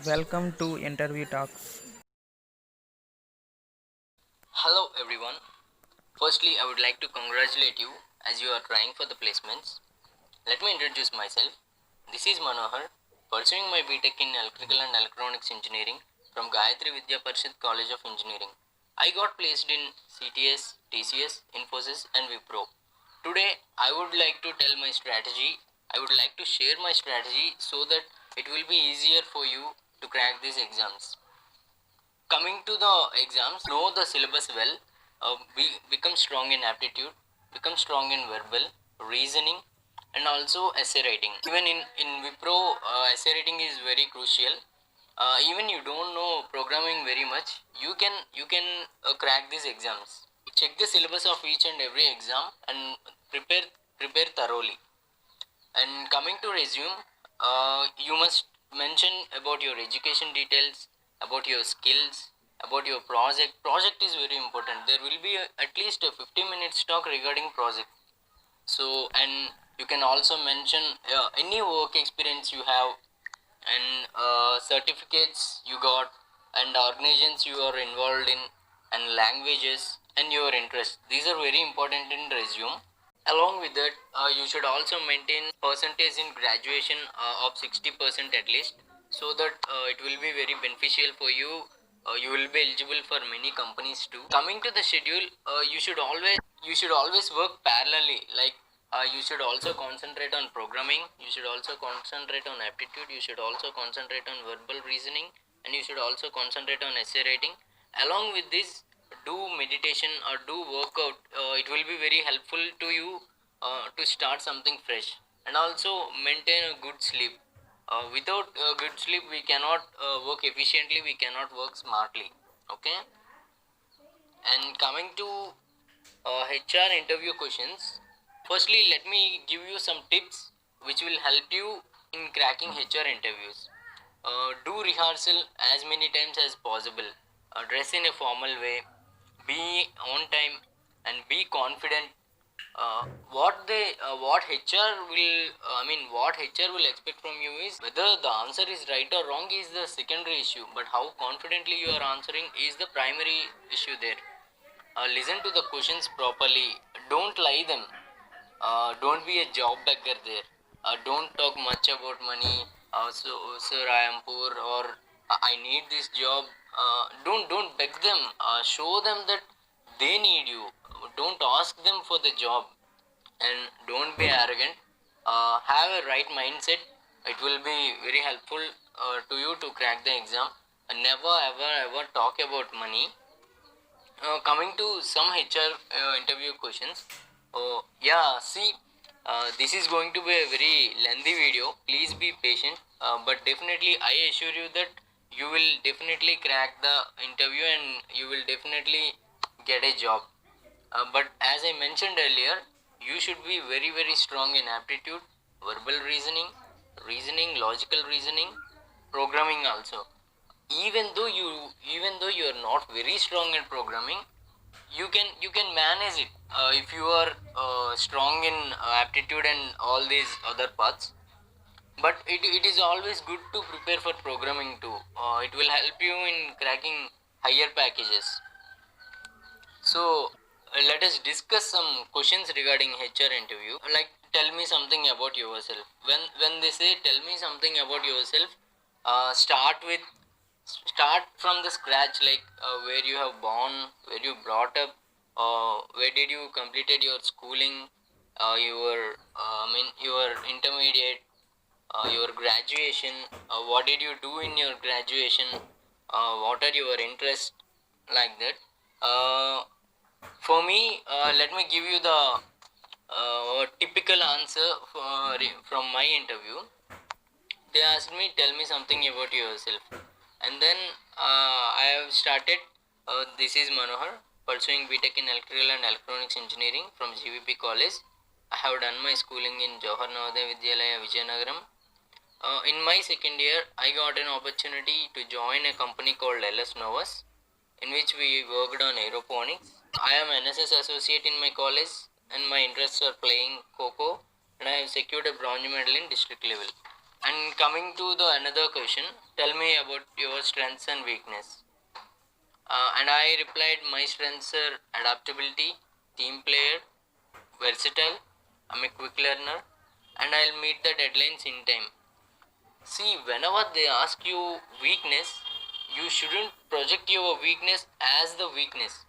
Welcome to Interview Talks. Hello everyone. Firstly, I would like to congratulate you as you are trying for the placements. Let me introduce myself. This is Manohar, pursuing my BTech in Electrical and Electronics Engineering from Gayatri Vidya Parishad College of Engineering. I got placed in CTS, TCS, Infosys and Wipro. Today, I would like to tell my strategy. I would like to share my strategy so that it will be easier for you to crack these exams. Coming to the exams, know the syllabus well, become strong in aptitude, become strong in verbal, reasoning, and also essay writing. Even in Wipro, essay writing is very crucial. Even you don't know programming very much, you can crack these exams. Check the syllabus of each and every exam and prepare thoroughly. And coming to resume, you must mention about your education details, about your skills, about your project. Project is very important. There will be at least a 50 minutes talk regarding project. So, and you can also mention any work experience you have, and certificates you got, and organizations you are involved in, and languages and your interest. These are very important in resume. Along with that, you should also maintain percentage in graduation of 60% at least, so that it will be very beneficial for you. You will be eligible for many companies too. Coming to the schedule, you should always work parallelly. Like you should also concentrate on programming. You should also concentrate on aptitude. You should also concentrate on verbal reasoning, and you should also concentrate on essay writing. Along with this, do meditation or do workout. It will be very helpful to you to start something fresh, and also maintain a good sleep. Without good sleep, we cannot work efficiently, we cannot work smartly. Okay. And coming to HR interview questions, firstly let me give you some tips which will help you in cracking HR interviews. Do rehearsal as many times as possible. Dress in a formal way, be on time, and be confident. What HR will what HR will expect from you is whether the answer is right or wrong is the secondary issue, but how confidently you are answering is the primary issue there. Listen to the questions properly, don't lie them. Don't be a job beggar there. Don't talk much about money. So sir, I am poor, or I need this job. Don't beg them. Show them that they need you. Don't ask them for the job, and don't be arrogant. Have a right mindset. It will be very helpful to you to crack the exam. Never ever talk about money. Coming to some HR interview questions. Oh, yeah, see, this is going to be a very lengthy video. Please be patient. But definitely, I assure you that you will definitely crack the interview and you will definitely get a job. But as I mentioned earlier, you should be very strong in aptitude, verbal reasoning, logical reasoning, programming also. Even though you are not very strong in programming, you can manage it if you are strong in aptitude and all these other parts. But it is always good to prepare for programming too. It will help you in cracking higher packages. So let us discuss some questions regarding HR interview. Like, tell me something about yourself. When they say tell me something about yourself, start from the scratch. Like where you have born, where you brought up, where did you completed your schooling, your intermediate, your graduation, what did you do in your graduation, what are your interests, like that. For me, let me give you the typical answer from my interview. They asked me, tell me something about yourself. And then I have started. This is Manohar, pursuing BTech in Electrical and Electronics Engineering from GVP College. I have done my schooling in Johar Navodaya Vidyalaya, Vijayanagaram. In my second year, I got an opportunity to join a company called LS Novus, in which we worked on aeroponics. I am NSS associate in my college, and my interests are playing Coco, and I have secured a bronze medal in district level. And coming to the another question, tell me about your strengths and weakness. And I replied, my strengths are adaptability, team player, versatile, I'm a quick learner, and I'll meet the deadlines in time. See, whenever they ask you weakness, you shouldn't project your weakness as the weakness.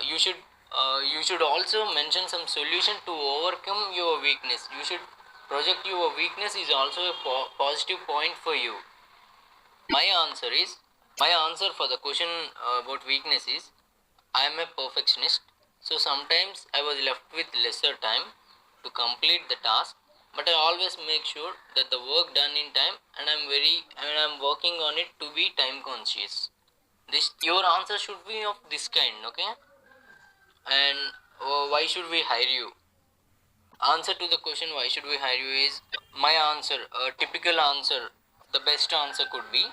You should also mention some solution to overcome your weakness. You should project your weakness is also a positive point for you. My answer is my answer for the question about weakness is I am a perfectionist. So sometimes I was left with lesser time to complete the task, but I always make sure that the work done in time, and I'm working on it to be time conscious. This your answer should be of this kind, okay? And why should we hire you? Answer to the question why should we hire you is my answer. A typical answer, the best answer could be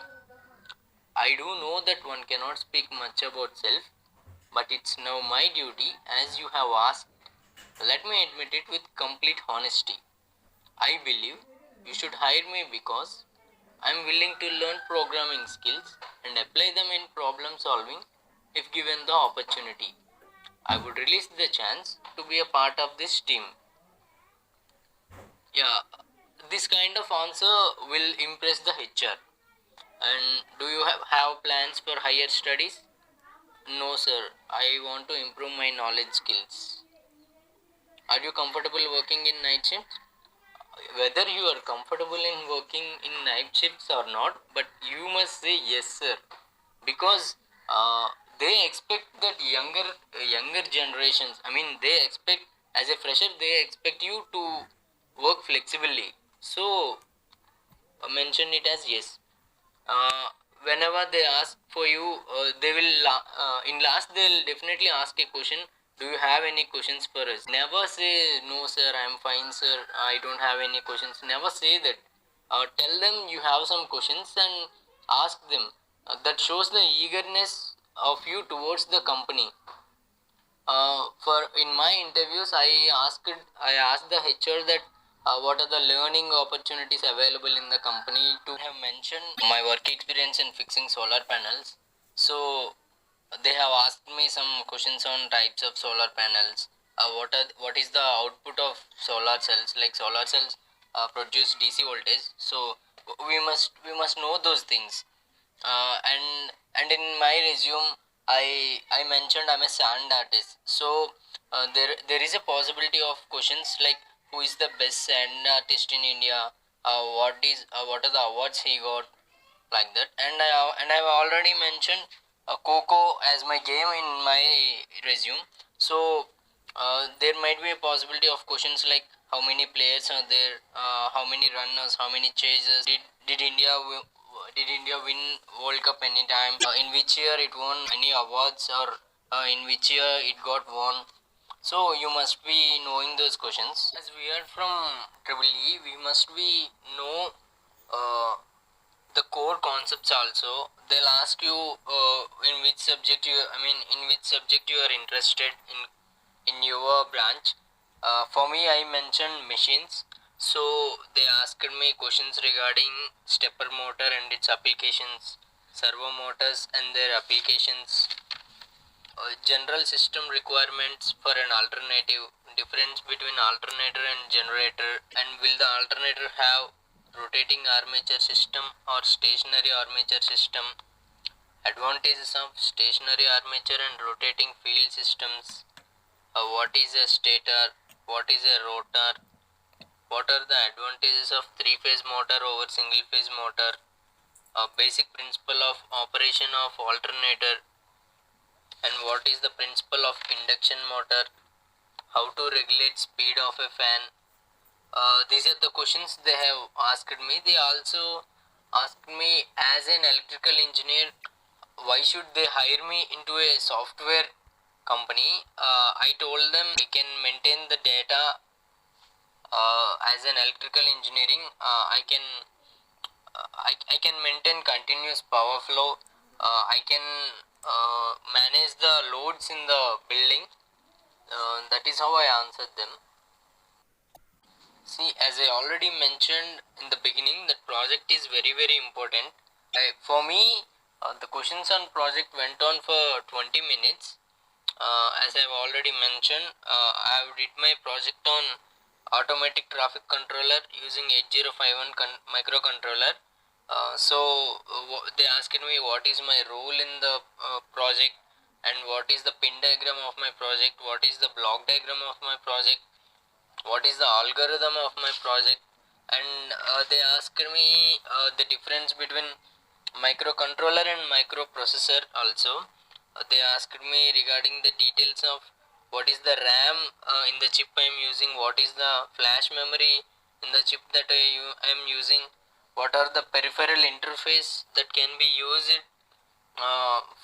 I do know that one cannot speak much about self, but it's now my duty as you have asked. Let me admit it with complete honesty. I believe you should hire me because I am willing to learn programming skills and apply them in problem solving if given the opportunity. I would release the chance to be a part of this team. Yeah, this kind of answer will impress the HR. And do you have plans for higher studies? No, sir. I want to improve my knowledge skills. Are you comfortable working in night shifts? Whether you are comfortable in working in night shifts or not, but you must say yes, sir, because uh, they expect that younger generations. I mean, they expect as a fresher, they expect you to work flexibly. So mention it as yes. uh, Whenever they ask for you, they will in last they'll definitely ask a question, do you have any questions for us? Never say no sir, I am fine sir, I don't have any questions. Never say that. Tell them you have some questions and ask them. That shows the eagerness of you towards the company. For in my interviews, I asked the HR that what are the learning opportunities available in the company. To have mentioned my work experience in fixing solar panels, so they have asked me some questions on types of solar panels. What is the output of solar cells? Like solar cells produce DC voltage, so we must know those things. And in my resume I mentioned I'm a sand artist. So there is a possibility of questions like who is the best sand artist in India, what are the awards he got, like that. And I've already mentioned Coco as my game in my resume. So there might be a possibility of questions like how many players are there, how many runners, how many chases, did India win World Cup anytime, in which year it won any awards, or in which year it got won. So you must be knowing those questions. As we are from Triple E, we must be know uh, the core concepts also. They'll ask you in which subject you are interested in your branch. For me, I mentioned machines. So they asked me questions regarding stepper motor and its applications, servo motors and their applications, general system requirements for an alternative, difference between alternator and generator, and will the alternator have rotating armature system or stationary armature system, advantages of stationary armature and rotating field systems, what is a stator, what is a rotor, what are the advantages of three-phase motor over single-phase motor, a basic principle of operation of alternator, and what is the principle of induction motor, how to regulate speed of a fan. These are the questions they have asked me. They also asked me as an electrical engineer, why should they hire me into a software company. I told them I can maintain the data as an electrical engineering. I can maintain continuous power flow. I can manage the loads in the building. That is how I answered them. See, as I already mentioned in the beginning, that project is very very important. For me, the questions on project went on for 20 minutes. As I've already mentioned, I have did my project on automatic traffic controller using 8051 microcontroller. They asked me what is my role in the project, and what is the pin diagram of my project, what is the block diagram of my project, what is the algorithm of my project, and they asked me the difference between microcontroller and microprocessor also. They asked me regarding the details of what is the RAM in the chip I am using, what is the flash memory in the chip that I am using, what are the peripheral interface that can be used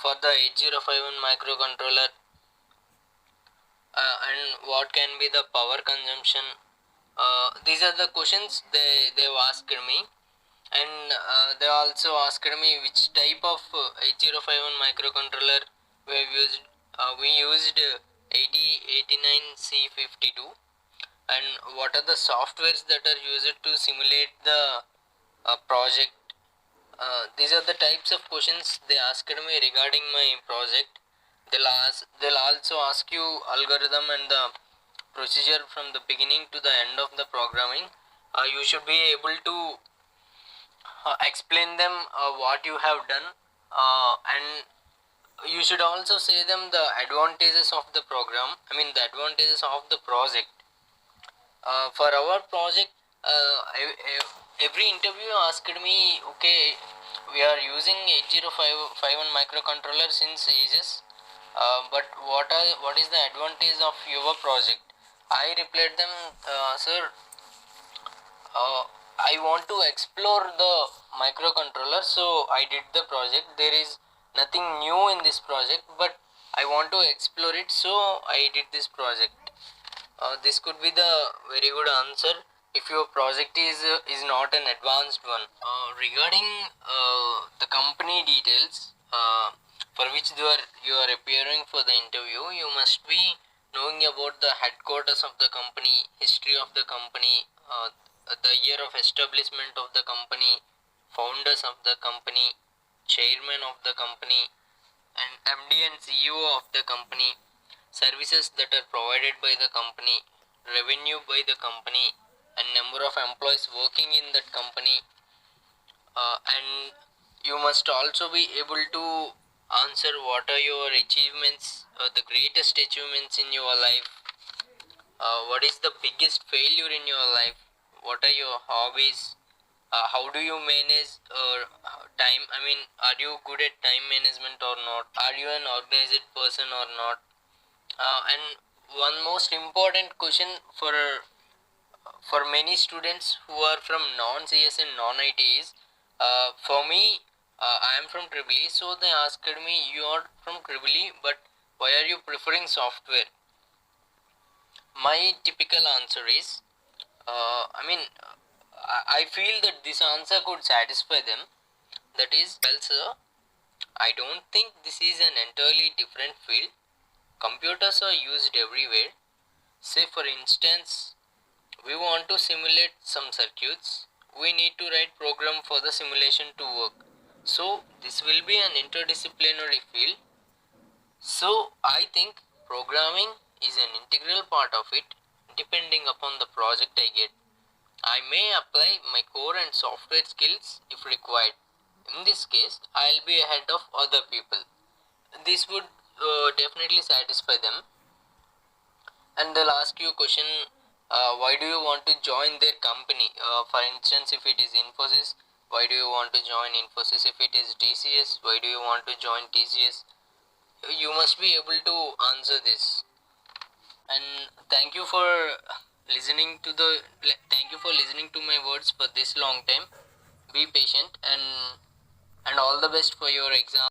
for the 8051 microcontroller, and what can be the power consumption. These are the questions they've asked me. And they also asked me which type of 8051 microcontroller we have used. We used 8089C52. And what are the softwares that are used to simulate the project. These are the types of questions they asked me regarding my project. They'll also ask you algorithm and the procedure from the beginning to the end of the programming. You should be able to explain them what you have done, and you should also say them the advantages of the program, I mean the advantages of the project. For our project, every interview asked me, okay, we are using 8051 microcontroller since ages, but what is the advantage of your project? I replied them, sir, I want to explore the microcontroller, so I did the project. There is nothing new in this project, but I want to explore it, so I did this project. This could be the very good answer if your project is not an advanced one. Regarding the company details for which you are appearing for the interview, you must be knowing about the headquarters of the company, history of the company, the year of establishment of the company, founders of the company, chairman of the company, and MD and CEO of the company, services that are provided by the company, revenue by the company, and number of employees working in that company. And you must also be able to answer what are your achievements, the greatest achievements in your life, what is the biggest failure in your life, what are your hobbies, how do you manage time, I mean are you good at time management or not, are you an organized person or not. And one most important question for many students who are from non-CS and non-IT is, for me, I am from Tribly, so they asked me, you are from Tribly, but why are you preferring software? My typical answer is, I feel that this answer could satisfy them. That is, well, sir, I don't think this is an entirely different field. Computers are used everywhere. Say, for instance, we want to simulate some circuits. We need to write program for the simulation to work. So, this will be an interdisciplinary field. So, I think programming is an integral part of it, depending upon the project I get. I may apply my core and software skills if required. In this case, I'll be ahead of other people. This would definitely satisfy them. And they'll ask you a question, why do you want to join their company? For instance, if it is Infosys, why do you want to join Infosys? If it is TCS, why do you want to join TCS? You must be able to answer this. And thank you for listening to my words for this long time. Be patient, and all the best for your exam.